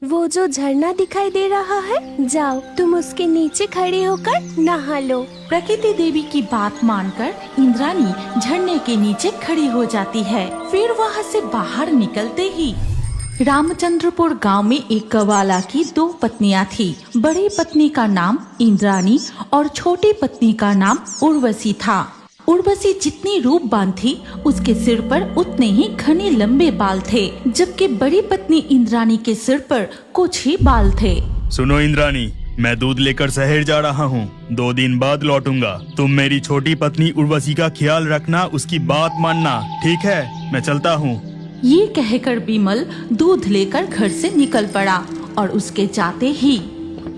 वो जो झरना दिखाई दे रहा है, जाओ तुम उसके नीचे खड़े होकर नहा लो। प्रकृति देवी की बात मानकर इंद्राणी झरने के नीचे खड़ी हो जाती है। फिर वहाँ से बाहर निकलते ही रामचंद्रपुर गांव में एक गवाला की 2 पत्नियां थी। बड़ी पत्नी का नाम इंद्राणी और छोटी पत्नी का नाम उर्वशी था। उर्वशी जितनी रूपवान थी, उसके सिर पर उतने ही घने लंबे बाल थे, जबकि बड़ी पत्नी इंद्राणी के सिर पर कुछ ही बाल थे। सुनो इंद्राणी, मैं दूध लेकर शहर जा रहा हूँ। 2 दिन बाद लौटूंगा। तुम मेरी छोटी पत्नी उर्वशी का ख्याल रखना, उसकी बात मानना, ठीक है? मैं चलता हूँ। ये कहकर बिमल दूध लेकर घर से निकल पड़ा और उसके जाते ही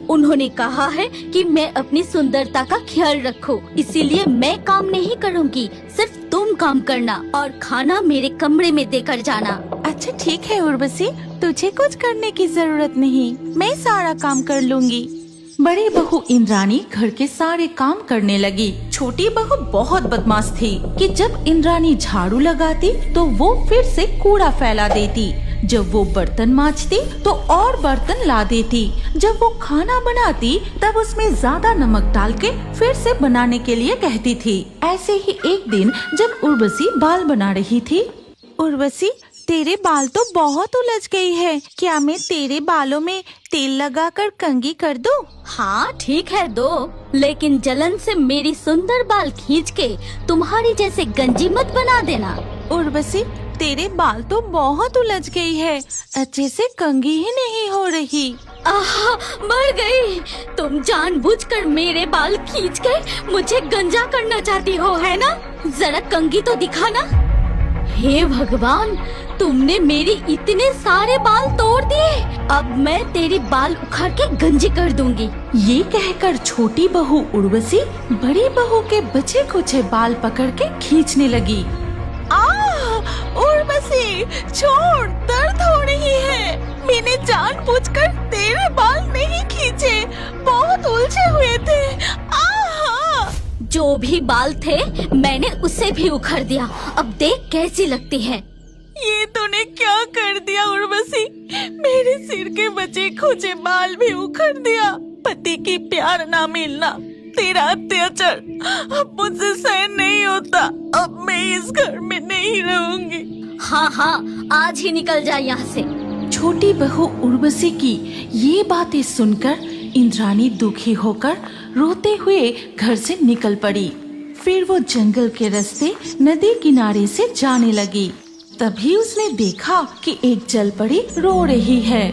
उन्होंने कहा है कि मैं अपनी सुंदरता का ख्याल रखूं, इसीलिए मैं काम नहीं करूंगी, सिर्फ तुम काम करना और खाना मेरे कमरे में देकर जाना। अच्छा ठीक है उर्वशी, तुझे कुछ करने की जरूरत नहीं, मैं सारा काम कर लूंगी। बड़ी बहू इंद्राणी घर के सारे काम करने लगी। छोटी बहू बहुत बदमाश थी कि जब इंद्राणी झाड़ू लगाती तो वो फिर से कूड़ा फैला देती। जब वो बर्तन मांजती तो और बर्तन ला देती। जब वो खाना बनाती तब उसमें ज्यादा नमक डाल के फिर से बनाने के लिए कहती थी। ऐसे ही एक दिन जब उर्वशी बाल बना रही थी। उर्वशी, तेरे बाल तो बहुत उलझ गई है, क्या मैं तेरे बालों में तेल लगाकर कंघी कर दूं? हाँ ठीक है दो, लेकिन जलन से मेरी सुंदर बाल खींच के तुम्हारी जैसे गंजी मत बना देना। उर्वशी, तेरे बाल तो बहुत उलझ गई है, अच्छे से कंघी ही नहीं हो रही। आहा, मर गई। तुम जानबूझकर मेरे बाल खींच के मुझे गंजा करना चाहती हो, है ना? जरा कंघी तो दिखाना। हे भगवान, तुमने मेरी इतने सारे बाल तोड़ दिए। अब मैं तेरी बाल उखाड़ के गंजी कर दूंगी। ये कहकर छोटी बहू उर्वशी बड़ी बहू के बचे कुचे बाल पकड़ के खींचने लगी। उर्वशी, छोड़, दर्द हो रही है। मैंने जानबूझकर तेरे बाल नहीं खींचे, बहुत उलझे हुए थे। जो भी बाल थे मैंने उसे भी उखाड़ दिया। अब देख कैसी लगती है। ये तूने क्या कर दिया उर्वशी? मेरे सिर के बचे खुचे बाल भी उखाड़ दिया। पति की प्यार ना मिलना, तेरा अत्याचार अब मुझसे सहन नहीं होता। अब मैं इस घर में नहीं रहूंगी। हाँ, आज ही निकल जा यहाँ से। छोटी बहू उर्वशी की ये बातें सुनकर इंद्राणी दुखी होकर रोते हुए घर से निकल पड़ी। फिर वो जंगल के रास्ते नदी किनारे से जाने लगी। तभी उसने देखा कि एक जलपरी रो रही है।